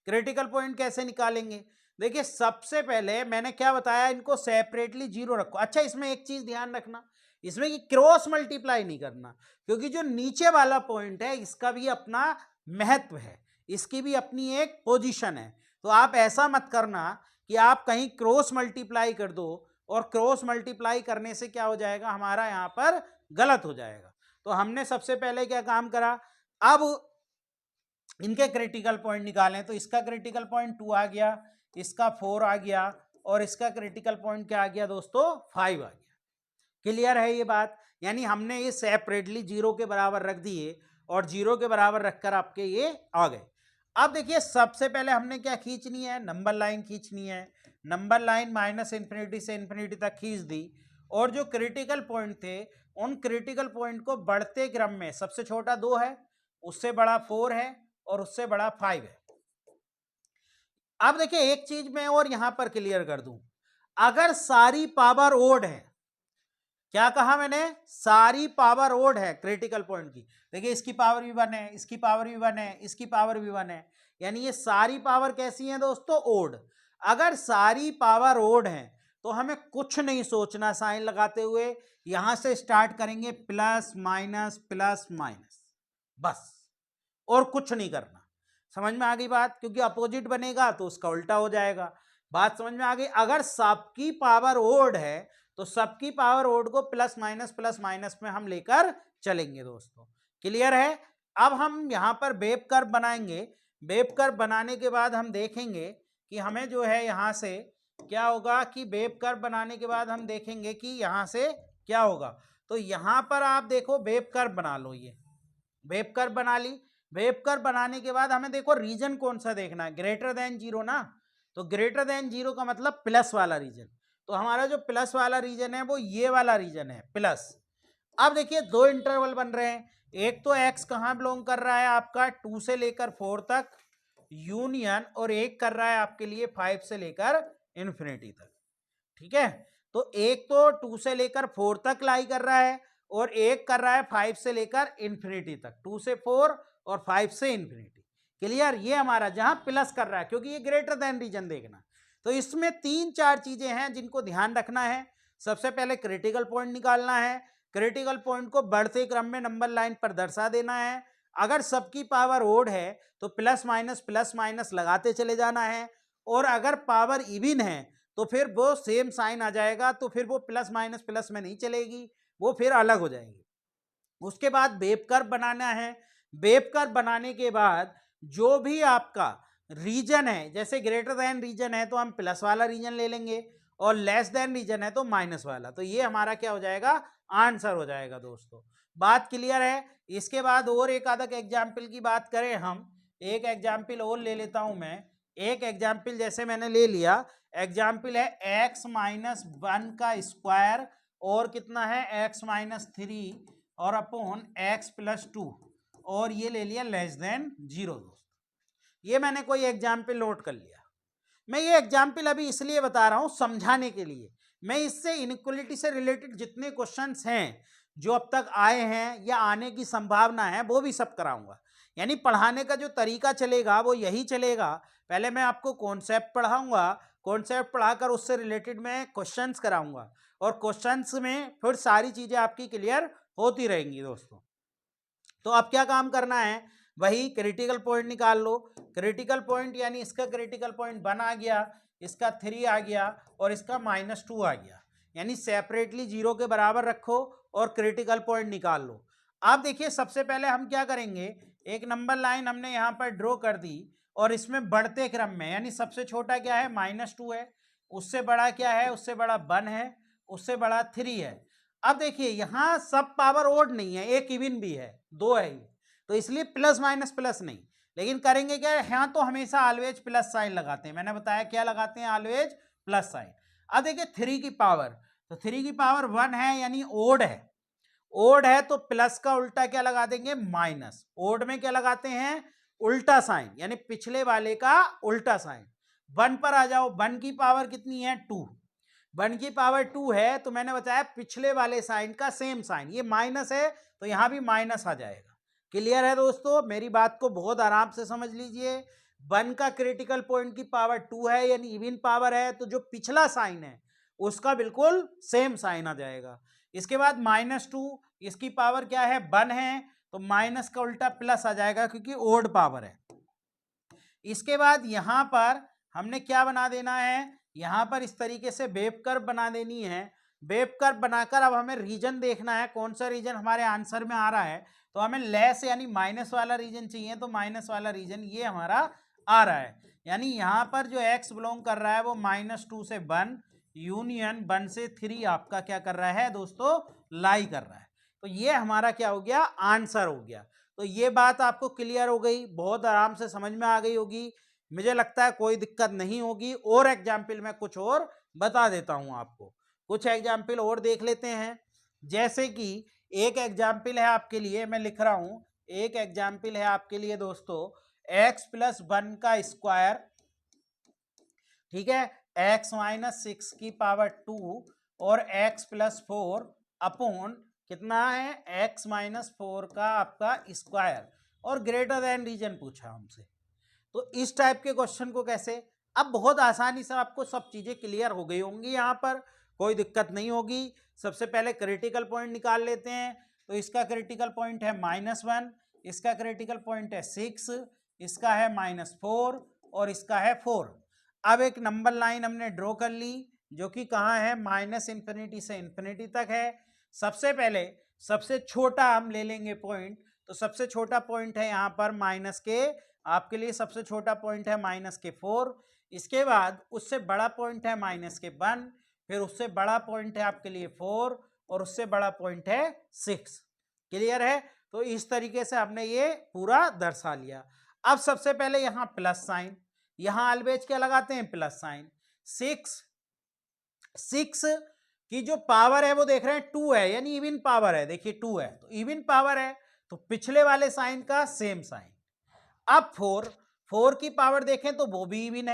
क्रिटिकल पॉइंट कैसे निकालेंगे, देखिए सबसे पहले मैंने क्या बताया, इनको सेपरेटली 0 रखो। अच्छा इसमें एक चीज ध्यान रखना, इसमें कि क्रॉस मल्टीप्लाई नहीं करना, क्योंकि जो नीचे वाला पॉइंट है इसका भी अपना महत्व है, इसकी भी अपनी एक पोजीशन है। तो आप ऐसा मत करना कि आप कहीं क्रॉस मल्टीप्लाई कर दो, और क्रॉस मल्टीप्लाई करने से क्या हो जाएगा, हमारा यहां पर गलत हो जाएगा। तो हमने सबसे पहले क्या काम करा, अब इनके क्रिटिकल पॉइंट निकालें। तो इसका क्रिटिकल पॉइंट 2 आ गया, इसका 4 आ गया, और इसका क्रिटिकल पॉइंट क्या आ गया दोस्तों, 5 आ गया। क्लियर है ये बात, यानी हमने ये सेपरेटली 0 के बराबर रख दिए और 0 के बराबर रखकर आपके ये आ गए। अब देखिए सबसे पहले हमने क्या खींचनी है, नंबर लाइन खींचनी है। नंबर लाइन माइनस इन्फिनिटी से इन्फिनिटी तक खींच दी, और जो क्रिटिकल पॉइंट थे उन क्रिटिकल पॉइंट को बढ़ते क्रम में, सबसे छोटा 2 है, उससे बड़ा 4 है, और उससे बड़ा 5 है। अब देखिए एक चीज मैं और यहां पर क्लियर कर दूं, अगर सारी पावर ओड है, क्या कहा मैंने, सारी पावर ओड है क्रिटिकल पॉइंट की, देखिए इसकी पावर भी 1 है, इसकी पावर भी 1 है, इसकी पावर भी 1 है, यानी ये सारी पावर कैसी है दोस्तों, ओड। अगर सारी पावर ओड है तो हमें कुछ नहीं सोचना, साइन लगाते हुए यहां से स्टार्ट करेंगे, प्लस माइनस, बस, और कुछ नहीं करना। समझ में आ गई बात, क्योंकि अपोजिट बनेगा तो उसका उल्टा हो जाएगा। बात समझ में आ गई। अगर सबकी पावर ओड है तो सबकी पावर ओड को प्लस माइनस में हम लेकर चलेंगे दोस्तों। क्लियर है। अब हम यहां पर वेव कर्व बनाएंगे। वेव कर्व बनाने के बाद हम देखेंगे कि हमें जो है यहां से क्या होगा, कि वेव कर्व बनाने के बाद हम देखेंगे कि यहां से क्या होगा। तो यहां पर आप देखो वेव कर्व बना लो, ये वेव कर्व बना ली। वेव कर्व बनाने के बाद हमें देखो रीजन कौन सा देखना है, ग्रेटर देन 0 ना, तो ग्रेटर देन 0 का मतलब प्लस वाला रीजन। तो हमारा जो प्लस वाला रीजन है वो ये वाला रीजन है, प्लस। अब देखिए दो इंटरवल बन रहे हैं, एक तो x कहां बिलोंग कर रहा है आपका 2 से लेकर 4 तक यूनियन, और एक कर रहा है आपके लिए 5 से लेकर इन्फिनिटी तक। ठीक है, तो एक तो 2 से लेकर 4 तक लाई कर रहा है, और एक कर रहा है 5 से लेकर इन्फिनिटी तक, 2 से 4 और 5 से इन्फिनिटी। क्लियर, ये हमारा जहां प्लस कर रहा है, क्योंकि ये ग्रेटर देन रीजन देखना। तो इसमें 3-4 चीजें हैं जिनको ध्यान रखना है। सबसे पहले क्रिटिकल पॉइंट निकालना है, क्रिटिकल पॉइंट को बढ़ते क्रम में नंबर लाइन पर दर्शा देना है। अगर सबकी पावर ओड है तो प्लस माइनस लगाते चले जाना है, और अगर पावर इवन है तो फिर वो सेम साइन आ जाएगा, तो फिर वो प्लस में नहीं चलेगी, वो फिर अलग हो जाएगी। उसके बाद वेव कर्व बनाना है। वेव कर्व बनाने के बाद जो भी आपका रीजन है, जैसे ग्रेटर देन रीजन है तो हम प्लस वाला रीजन ले लेंगे, और लेस देन रीजन है तो माइनस वाला। तो ये हमारा क्या हो जाएगा, आंसर हो जाएगा दोस्तों। बात क्लियर है। इसके बाद और एक आधा एग्जाम्पल की बात करें, हम एक एग्जाम्पल और ले लेता हूं मैं। एक एग्जाम्पल जैसे मैंने ले लिया, एग्जाम्पल है x माइनस 1 का स्क्वायर, और कितना है x माइनस 3, और अपॉन x प्लस 2, और ये ले लिया लेस देन 0 दोस्तों। ये मैंने कोई एग्जाम्पल नोट कर लिया। मैं ये एग्जाम्पल अभी इसलिए बता रहा हूं समझाने के लिए। मैं इससे इनइक्वलिटी से रिलेटेड जितने क्वेश्चंस हैं जो अब तक आए हैं या आने की संभावना है वो भी सब कराऊंगा। यानी पढ़ाने का जो तरीका चलेगा वो यही चलेगा। पहले मैं आपको कॉन्सेप्ट पढ़ाऊंगा, कॉन्सेप्ट पढ़ाकर उससे रिलेटेड मैं क्वेश्चंस कराऊंगा, और क्वेश्चंस में फिर सारी चीजें आपकी क्लियर होती रहेंगी दोस्तों। तो अब क्या काम करना है, वही क्रिटिकल पॉइंट निकाल लो। क्रिटिकल पॉइंट यानी इसका क्रिटिकल पॉइंट 1 आ गया, इसका 3 आ गया, और इसका -2 आ गया, यानी सेपरेटली 0 के बराबर रखो और क्रिटिकल पॉइंट निकाल लो। अब देखिए सबसे पहले हम क्या करेंगे, एक नंबर लाइन हमने यहाँ पर ड्रॉ कर दी, और इसमें बढ़ते क्रम में, यानी सबसे छोटा क्या है -2 है, उससे बड़ा क्या है, उससे बड़ा 1 है, उससे बड़ा 3 है। अब देखिए यहां सब पावर ओड नहीं है, एक इवन भी है, 2 है ये, तो इसलिए प्लस नहीं, लेकिन करेंगे क्या, यहां तो हमेशा ऑलवेज प्लस साइन लगाते हैं। मैंने बताया क्या लगाते हैं, ऑलवेज प्लस साइन। अब देखिए 3 की पावर, तो 3 की पावर 1 है, यानी ओड है। ओड है तो प्लस का उल्टा क्या लगा देंगे, माइनस। ओड में क्या लगाते हैं, उल्टा साइन, यानी पिछले वाले का उल्टा साइन। 1 पर आ जाओ, 1 की पावर कितनी है 2, 1 की पावर 2 है तो मैंने बताया पिछले वाले साइन का सेम साइन, ये माइनस है तो यहां भी माइनस आ जाएगा। क्लियर है दोस्तों, मेरी बात को बहुत आराम से समझ लीजिए। 1 का क्रिटिकल पॉइंट की पावर 2 है यानी इवन पावर है, तो जो पिछला साइन है उसका बिल्कुल सेम साइन आ जाएगा। इसके बाद -2, इसकी पावर क्या है 1 है, तो माइनस का उल्टा प्लस आ जाएगा क्योंकि ओड पावर है। इसके बाद यहां पर हमने क्या बना देना है, यहां पर इस तरीके से वेव कर्व बना देनी है। वेव कर्व बनाकर अब हमें रीजन देखना है, कौन सा रीजन हमारे आंसर में आ रहा है। तो हमें लेस यानी माइनस वाला रीजन चाहिए, तो माइनस वाला रीजन ये हमारा आ रहा है। यानी यहां पर जो x बिलोंग कर रहा है वो -2 से 1 यूनियन 1 से 3 आपका क्या कर रहा है दोस्तों, लाई कर रहा है। तो ये हमारा क्या हो गया, आंसर हो गया। तो ये बात आपको क्लियर हो गई, बहुत आराम से समझ में आ गई होगी, मुझे लगता है कोई दिक्कत नहीं होगी। और एग्जाम्पल मैं कुछ और बता देता हूं आपको, कुछ एग्जाम्पल और देख लेते हैं। जैसे कि एक एग्जाम्पल है आपके लिए, मैं लिख रहा हूं, एक एग्जाम्पल है आपके लिए दोस्तों, x + 1 का स्क्वायर, ठीक है, x - 6 की पावर 2 और x + 4 अपॉन कितना है x - 4 का आपका स्क्वायर, और ग्रेटर देन रीजन पूछा हमसे। तो इस टाइप के क्वेश्चन को कैसे, अब बहुत आसानी से आपको सब चीजें क्लियर हो गई होंगी, यहाँ पर कोई दिक्कत नहीं होगी। सबसे पहले क्रिटिकल पॉइंट निकाल लेते हैं। तो इसका क्रिटिकल पॉइंट है -1, इसका क्रिटिकल पॉइंट है 6, इसका है -4 और इसका है 4। अब एक नंबर लाइन हमने ड्रॉ कर ली जो कि कहाँ है, -∞ से इन्फिनिटी तक है। सबसे पहले सबसे छोटा हम ले लेंगे पॉइंट, तो सबसे छोटा पॉइंट है यहाँ पर माइनस के, आपके लिए सबसे छोटा पॉइंट है -4। इसके बाद उससे बड़ा पॉइंट है -1, फिर उससे बड़ा पॉइंट है आपके लिए 4 और उससे बड़ा पॉइंट है 6। क्लियर है, तो इस तरीके से हमने ये पूरा दर्शा लिया। अब सबसे पहले यहाँ प्लस साइन, यहाँ अलवेज क्या लगाते हैं, प्लस साइन। 6 की जो पावर है वो देख रहे हैं 2 है, यानी इवन पावर है, देखिए 2 है तो इवन पावर है, तो पिछले वाले साइन का सेम साइन। अब 4 की पावर देखें तो वो भी इवन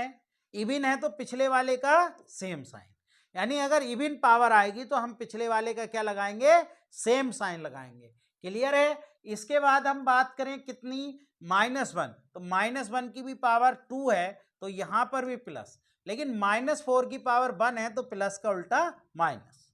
है तो पिछले वाले का सेम साइन। यानी अगर इवन पावर आएगी तो हम पिछले वाले का क्या लगाएंगे, सेम साइन लगाएंगे। क्लियर है। इसके बाद हम बात करें कितनी, -1, तो -1 की भी पावर 2 है तो यहां पर भी प्लस, लेकिन -4 की पावर 1 है तो प्लस का उल्टा माइनस।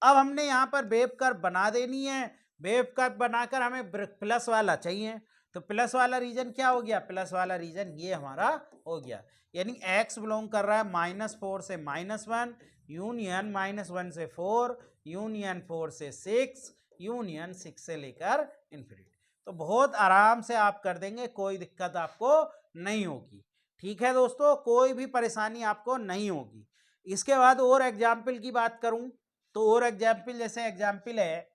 अब हमने यहां पर वेव कर्व बना देनी है, वेव कर्व बनाकर हमें प्लस वाला चाहिए, तो प्लस वाला रीजन क्या हो गया, प्लस वाला रीजन ये हमारा हो गया। यानी x बिलोंग कर रहा है -4 से -1 यूनियन -1 से 4 यूनियन 4 से 6 यूनियन 6 से लेकर इन्फिनिटी। तो बहुत आराम से आप कर देंगे, कोई दिक्कत आपको नहीं होगी। ठीक है दोस्तों, कोई भी परेशानी आपको नहीं होगी। इसके बाद और एग्जाम्पल की बात करूं तो और एग्जाम्पल, जैसे एग्जाम्पल है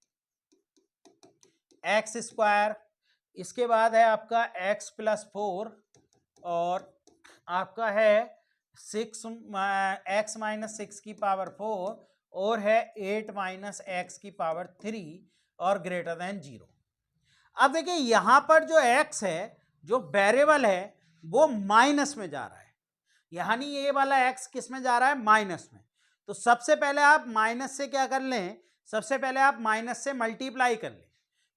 x², इसके बाद है आपका x + 4 और आपका है 6 x - 6 की पावर 4 और है 8 - x की पावर 3 और ग्रेटर देन 0। अब देखिए यहां पर जो x है, जो वेरिएबल है, वो माइनस में जा रहा है, यानी ये वाला x किस में जा रहा है, माइनस में। तो सबसे पहले आप माइनस से क्या कर लें, सबसे पहले आप माइनस से मल्टीप्लाई कर लें।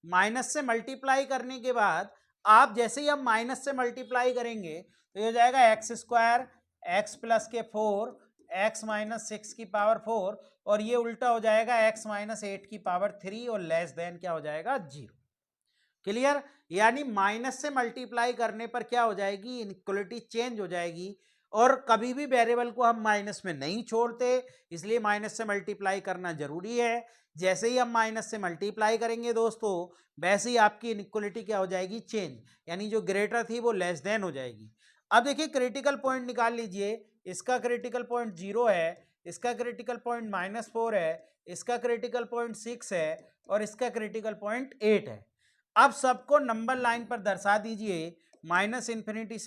माइनस से मल्टीप्लाई करने के बाद आप जैसे ही हम माइनस से मल्टीप्लाई करेंगे तो ये हो जाएगा x² x प्लस के 4 x - 6 की पावर 4 और ये उल्टा हो जाएगा x - 8 की पावर 3 और लेस देन क्या हो जाएगा, 0। क्लियर। यानी माइनस से मल्टीप्लाई करने पर क्या हो जाएगी, इनइक्वालिटी चेंज हो जाएगी, और कभी भी वेरिएबल को हम माइनस में नहीं छोड़ते, इसलिए माइनस से मल्टीप्लाई करना जरूरी है। जैसे ही हम माइनस से मल्टीप्लाई करेंगे दोस्तों, वैसे ही आपकी इनइक्वालिटी क्या हो जाएगी, चेंज, यानी जो ग्रेटर थी वो लेस देन हो जाएगी। अब देखिए क्रिटिकल पॉइंट निकाल लीजिए, इसका क्रिटिकल पॉइंट 0 है, इसका क्रिटिकल पॉइंट -4 है, इसका क्रिटिकल पॉइंट 6 है और इसका क्रिटिकल पॉइंट 8 है। अब सबको नंबर लाइन पर दर्शा दीजिए, -∞ से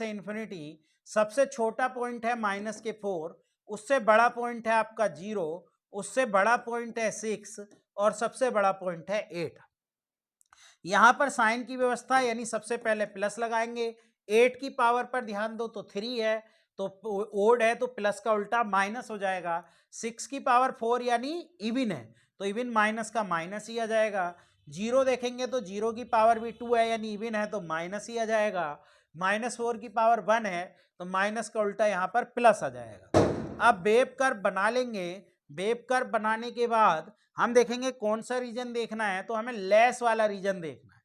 इन्फिनिटी, सबसे छोटा पॉइंट है -4, उससे बड़ा पॉइंट है आपका 0, उससे बड़ा पॉइंट है 6 और सबसे बड़ा पॉइंट है 8। यहां पर साइन की व्यवस्था, यानी सबसे पहले प्लस लगाएंगे, 8 की पावर पर ध्यान दो तो 3 है, तो ओड है तो प्लस का उल्टा माइनस हो जाएगा। 6 की पावर 4 यानी इवन है, तो इवन माइनस का माइनस ही आ जाएगा। 0 देखेंगे तो 0 की पावर भी 2 है यानी इवन है, तो माइनस ही आ जाएगा। -4 की पावर 1 है, तो माइनस का उल्टा यहाँ पर प्लस आ जाएगा। अब वेव कर्व बना लेंगे। वेव कर्व बनाने के बाद हम देखेंगे कौन सा रीजन देखना है, तो हमें लेस वाला रीजन देखना है।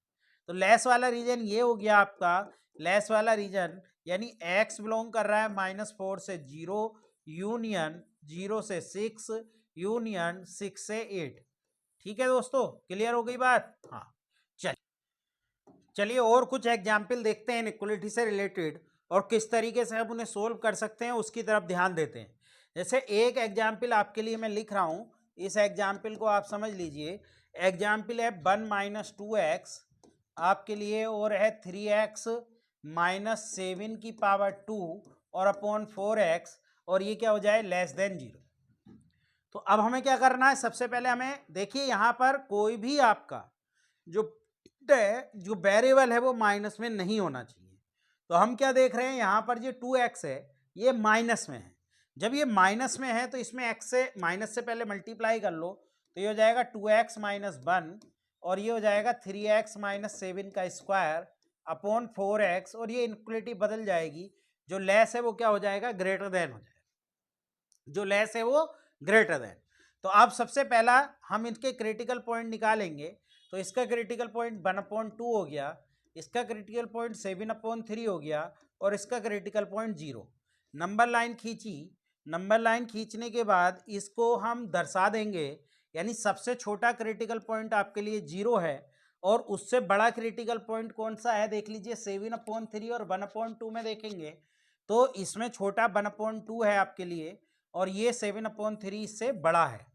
तो लेस वाला रीजन ये हो गया आपका, लेस वाला रीजन यानी x बिलोंग कर रहा है -4 से 0 यूनियन 0 से 6 यूनियन 6 से 8। ठीक है दोस्तों, क्लियर हो गई बात? हाँ, चलिए और कुछ एग्जाम्पल देखते हैं इनइक्वालिटी से रिलेटेड, और किस तरीके से हम उन्हें सोल्व कर सकते हैं उसकी तरफ ध्यान देते हैं। जैसे एक एग्जाम्पल आपके लिए मैं लिख रहा हूँ, इस एग्जाम्पल को आप समझ लीजिए। एग्जाम्पल है 1 - 2x आपके लिए, और है 3x - 7 की पावर 2 और अपॉन 4x, और ये क्या हो जाए लेस देन 0। तो अब हमें क्या करना है, सबसे पहले हमें देखिए यहाँ पर कोई भी आपका जो वेरिएबल है वो माइनस में नहीं होना चाहिए। तो हम क्या देख रहे हैं यहाँ पर, जो 2x है ये माइनस में है। जब ये माइनस में है तो इसमें x से माइनस से पहले मल्टीप्लाई कर लो, तो ये हो जाएगा 2x - 1, और ये हो जाएगा 3x - 7 का स्क्वायर अपॉन 4x, और ये इनइक्वालिटी बदल जाएगी। जो लेस है वो क्या हो जाएगा, ग्रेटर देन हो जाएगा। जो लेस है वो ग्रेटर देन। तो अब सबसे पहला हम इनके क्रिटिकल पॉइंट निकालेंगे। तो इसका क्रिटिकल पॉइंट 1/2 हो गया, इसका क्रिटिकल पॉइंट 7/3 हो गया, और इसका क्रिटिकल पॉइंट 0। नंबर लाइन खींची, नंबर लाइन खींचने के बाद इसको हम दर्शा देंगे, यानी सबसे छोटा क्रिटिकल पॉइंट आपके लिए 0 है, और उससे बड़ा क्रिटिकल पॉइंट कौन सा है देख लीजिए 7/3 और 1/2 में देखेंगे तो इसमें छोटा 1/2 है आपके लिए, और ये 7/3 इससे बड़ा है।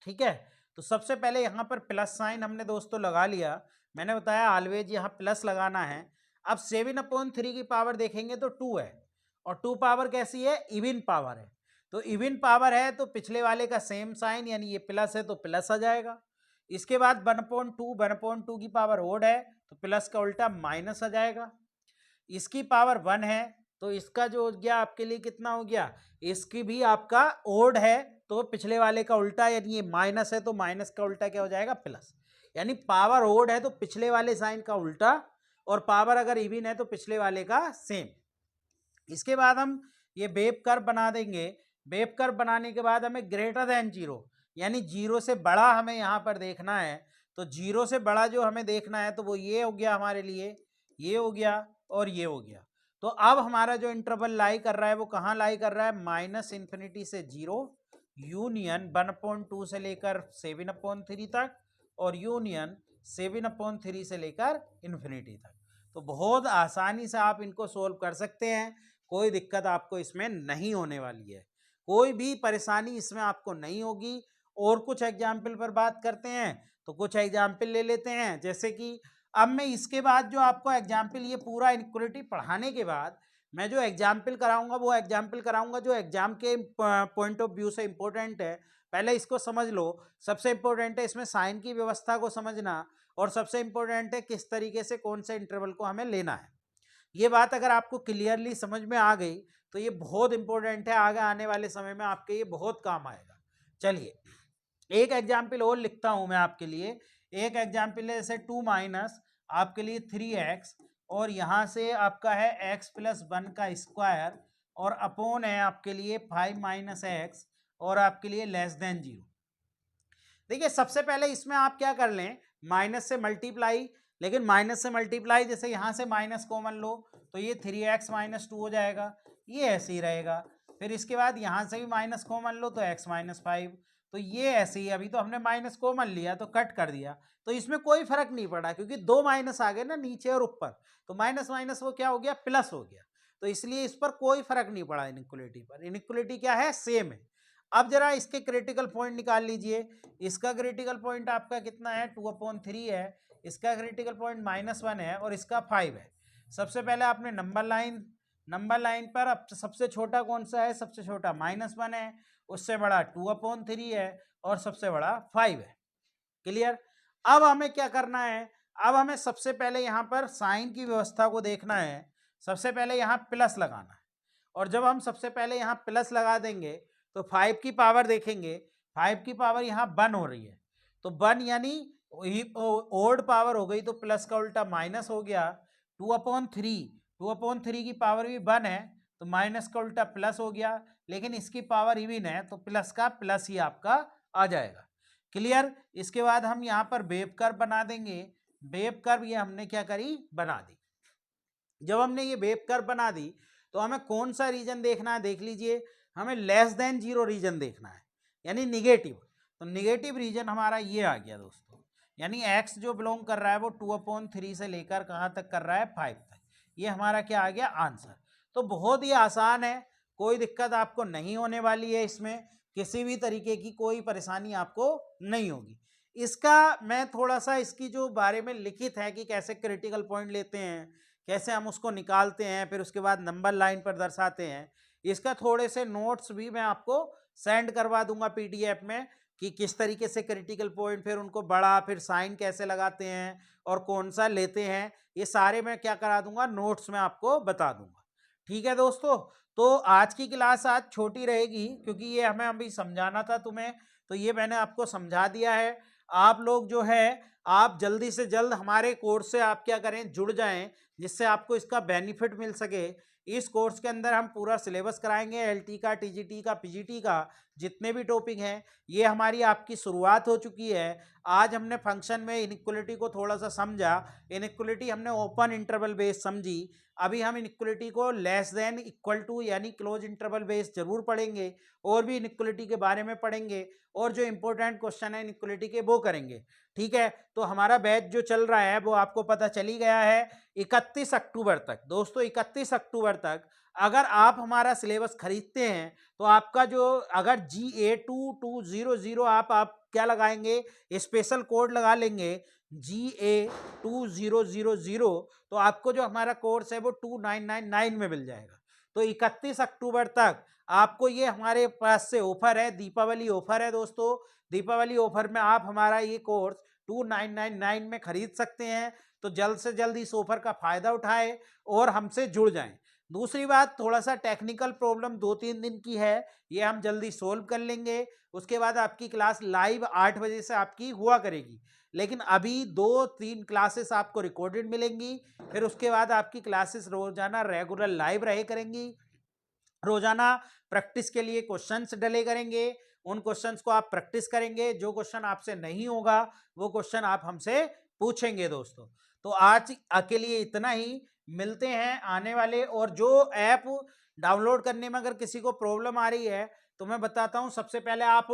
ठीक है, तो सबसे पहले यहाँ पर प्लस साइन हमने दोस्तों लगा लिया। मैंने बताया ऑलवेज यहाँ प्लस लगाना है। अब 7/3 की पावर देखेंगे तो 2 है, और 2 पावर कैसी है, इवन पावर है। तो इवन पावर है तो पिछले वाले का सेम साइन, यानी ये प्लस है तो प्लस आ जाएगा। इसके बाद 1/2 की पावर ओड है तो प्लस का उल्टा माइनस आ जाएगा। इसकी पावर 1 है तो इसका जो हो गया आपके लिए कितना हो गया, इसकी भी आपका ओड है तो पिछले वाले का उल्टा, यानी ये माइनस है तो माइनस का उल्टा क्या हो जाएगा, प्लस। यानी पावर ओड है तो पिछले वाले साइन का उल्टा, और पावर अगर इवन है तो पिछले वाले का सेम। इसके बाद हम ये वेव कर्व बना देंगे। वेव कर्व बनाने के बाद हमें ग्रेटर देन 0 यानी 0 से बड़ा हमें यहाँ पर देखना है। तो 0 से बड़ा जो हमें देखना है तो वो ये हो गया हमारे लिए, ये हो गया और ये हो गया। तो अब हमारा जो इंटरवल लाई कर रहा है वो कहाँ लाई कर रहा है, -∞ से 0 यूनियन 1/2 से लेकर 7/3 तक, और यूनियन 7/3 से लेकर इन्फिनिटी तक। तो बहुत आसानी से आप इनको सोल्व कर सकते हैं, कोई दिक्कत आपको इसमें नहीं होने वाली है, कोई भी परेशानी इसमें आपको नहीं होगी। और कुछ एग्जाम्पल पर बात करते हैं, तो कुछ एग्जाम्पल ले लेते हैं। जैसे कि अब मैं इसके बाद जो आपको एग्जाम्पल, ये पूरा इनइक्वालिटी पढ़ाने के बाद मैं जो एग्जाम्पल कराऊंगा वो एग्जाम्पल कराऊंगा जो एग्जाम के पॉइंट ऑफ व्यू से इंपॉर्टेंट है। पहले इसको समझ लो। सबसे इंपॉर्टेंट है इसमें साइन की व्यवस्था को समझना, और सबसे इंपॉर्टेंट है किस तरीके से कौन से इंटरवल को हमें लेना है। ये बात अगर आपको क्लियरली समझ में आ गई तो ये बहुत इंपॉर्टेंट है, आगे आने वाले समय में आपके ये बहुत काम आएगा। चलिए एक एग्जाम्पल और लिखता हूं मैं आपके लिए। एक एग्जाम्पल है जैसे 2 माइनस आपके लिए 3x, और यहाँ से आपका है x + 1 का स्क्वायर, और अपॉन है आपके लिए 5 - x, और आपके लिए लेस देन 0। देखिए सबसे पहले इसमें आप क्या कर लें, माइनस से मल्टीप्लाई। लेकिन माइनस से मल्टीप्लाई जैसे यहाँ से माइनस कॉमन लो तो ये 3x - 2 हो जाएगा, ये ऐसे ही रहेगा। फिर इसके बाद यहाँ से भी माइनस कॉमन लो तो x - 5, तो ये ऐसे ही। अभी तो हमने माइनस कॉमन लिया तो कट कर दिया, तो इसमें कोई फर्क नहीं पड़ा क्योंकि दो माइनस आ गए ना नीचे और ऊपर, तो माइनस माइनस वो क्या हो गया, प्लस हो गया। तो इसलिए इस पर कोई फर्क नहीं पड़ा इनइक्वालिटी पर, इनइक्वालिटी क्या है, सेम है। अब जरा इसके क्रिटिकल पॉइंट निकाल लीजिए। इसका क्रिटिकल पॉइंट आपका कितना है, 2/3 है, इसका क्रिटिकल पॉइंट -1 है, और इसका 5 है। सबसे पहले आपने नंबर लाइन पर अब सबसे छोटा कौन सा है, सबसे छोटा -1 है, उससे बड़ा 2/3 है, और सबसे बड़ा 5 है। क्लियर। अब हमें क्या करना है, अब हमें सबसे पहले यहाँ पर साइन की व्यवस्था को देखना है। सबसे पहले यहाँ प्लस लगाना है, और जब हम सबसे पहले यहाँ प्लस लगा देंगे तो 5 की पावर देखेंगे, 5 की पावर यहाँ 1 हो रही है, तो 1 यानी ओड पावर हो गई, तो प्लस का उल्टा माइनस हो गया। 2/3 की पावर भी 1 है, तो माइनस का उल्टा प्लस हो गया, लेकिन इसकी पावर इवन है तो प्लस का प्लस ही आपका आ जाएगा। क्लियर। इसके बाद हम यहाँ पर वेव कर्व बना देंगे। वेव कर्व ये हमने क्या करी, बना दी। जब हमने ये वेव कर्व बना दी तो हमें कौन सा रीजन देखना है, देख लीजिए, हमें लेस देन 0 रीजन देखना है, यानी निगेटिव। तो निगेटिव रीजन हमारा ये आ गया दोस्तों, यानी x जो बिलोंग कर रहा है वो 2/3 से लेकर कहाँ तक कर रहा है, 5 तक। ये हमारा क्या आ गया, आंसर। तो बहुत ही आसान है, कोई दिक्कत आपको नहीं होने वाली है, इसमें किसी भी तरीके की कोई परेशानी आपको नहीं होगी। इसका मैं थोड़ा सा इसकी जो बारे में लिखित है कि कैसे क्रिटिकल पॉइंट लेते हैं, कैसे हम उसको निकालते हैं, फिर उसके बाद नंबर लाइन पर दर्शाते हैं, इसका थोड़े से नोट्स भी मैं आपको सेंड करवा दूंगा पीडीएफ में, कि किस तरीके से क्रिटिकल पॉइंट, फिर उनको बड़ा, फिर साइन कैसे लगाते हैं और कौन सा लेते हैं, ये सारे मैं क्या करा दूंगा, नोट्स में आपको बता दूंगा। ठीक है दोस्तों, तो आज की क्लास आज छोटी रहेगी क्योंकि ये हमें अभी समझाना था तुम्हें, तो ये मैंने आपको समझा दिया है। आप लोग जो है आप जल्दी से जल्द हमारे कोर्स से आप क्या करें, जुड़ जाएं, जिससे आपको इसका बेनिफिट मिल सके। इस कोर्स के अंदर हम पूरा सिलेबस कराएंगे, एलटी का, टीजीटी का, पीजीटी का, जितने भी टॉपिक हैं। ये हमारी आपकी शुरुआत हो चुकी है। आज हमने फंक्शन में इनइक्वलिटी को थोड़ा सा समझा, इनइक्वलिटी हमने ओपन इंटरवल बेस समझी। अभी हम इनइक्वलिटी को लेस देन, इक्वल टू यानी क्लोज इंटरवल बेस जरूर पढ़ेंगे, और भी इनइक्वलिटी के बारे में पढ़ेंगे, और जो इंपॉर्टेंट क्वेश्चन है इनइक्वलिटी के वो करेंगे। ठीक है, तो हमारा बैच जो चल रहा है वो आपको पता चली गया है 31 अक्टूबर तक। दोस्तों 31 अक्टूबर तक अगर आप हमारा सिलेबस खरीदते हैं तो आपका जो, अगर GA2200 आप क्या लगाएंगे, स्पेशल कोड लगा लेंगे GA2000, तो आपको जो हमारा कोर्स है वो 2999 में मिल जाएगा। तो 31 अक्टूबर तक आपको ये हमारे पास से ऑफर है, दीपावली ऑफर है दोस्तों। दीपावली ऑफर में आप हमारा ये कोर्स 2999 में खरीद सकते हैं, तो जल्द से जल्द इस ऑफर का फायदा उठाएं और हमसे जुड़ जाएं। दूसरी बात, थोड़ा सा टेक्निकल प्रॉब्लम 2-3 दिन की है, ये हम जल्दी सोल्व कर लेंगे। उसके बाद आपकी क्लास लाइव 8 बजे से आपकी हुआ करेगी, लेकिन अभी 2-3 क्लासेस आपको रिकॉर्डेड मिलेंगी, फिर उसके बाद आपकी क्लासेस रोजाना रेगुलर लाइव रहे करेंगी। रोजाना प्रैक्टिस के लिए क्वेश्चंस डले करेंगे, उन क्वेश्चंस को आप प्रैक्टिस करेंगे, जो क्वेश्चन आपसे नहीं होगा वो क्वेश्चन आप हमसे पूछेंगे दोस्तों। तो आज के लिए इतना ही, मिलते हैं आने वाले। और जो ऐप डाउनलोड करने में अगर किसी को प्रॉब्लम आ रही है तो मैं बताता हूं, सबसे पहले आप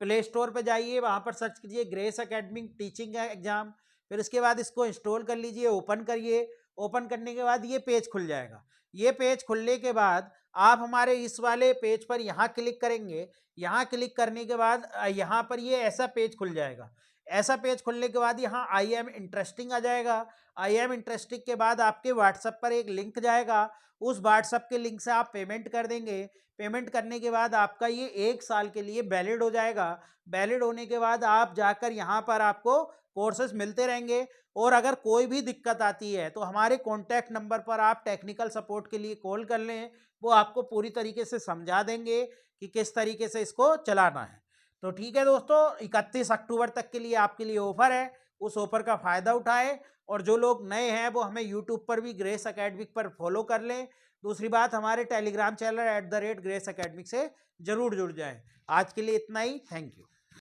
प्ले स्टोर पे जाइए, वहां पर सर्च कीजिए ग्रेस एकेडमिक टीचिंग एग्जाम, फिर उसके बाद इसको इंस्टॉल कर लीजिए, ओपन करिए। ओपन करने के बाद ये पेज खुल जाएगा। ये पेज खुलने के बाद आप हमारे इस वाले पेज पर यहाँ क्लिक करेंगे। यहाँ क्लिक करने के बाद यहाँ पर ये ऐसा पेज खुल जाएगा। ऐसा पेज खुलने के बाद यहाँ आई एम इंटरेस्टिंग आ जाएगा। आई एम इंटरेस्टिंग के बाद आपके व्हाट्सएप पर एक लिंक जाएगा, उस व्हाट्सएप के लिंक से आप पेमेंट कर देंगे। पेमेंट करने के बाद आपका ये 1 साल के लिए वैलिड हो जाएगा। वैलिड होने के बाद आप जाकर यहाँ पर आपको कोर्सेज मिलते रहेंगे। और अगर कोई भी दिक्कत आती है तो हमारे कॉन्टैक्ट नंबर पर आप टेक्निकल सपोर्ट के लिए कॉल कर लें, वो आपको पूरी तरीके से समझा देंगे कि किस तरीके से इसको चलाना है। तो ठीक है दोस्तों, 31 अक्टूबर तक के लिए आपके लिए ऑफर है, उस ऑफर का फायदा उठाएं। और जो लोग नए हैं वो हमें यूट्यूब पर भी ग्रेस एकेडमिक पर फॉलो कर लें। दूसरी बात, हमारे टेलीग्राम चैनल @grace academic से जरूर जुड़ जाएं। आज के लिए इतना ही, थैंक यू।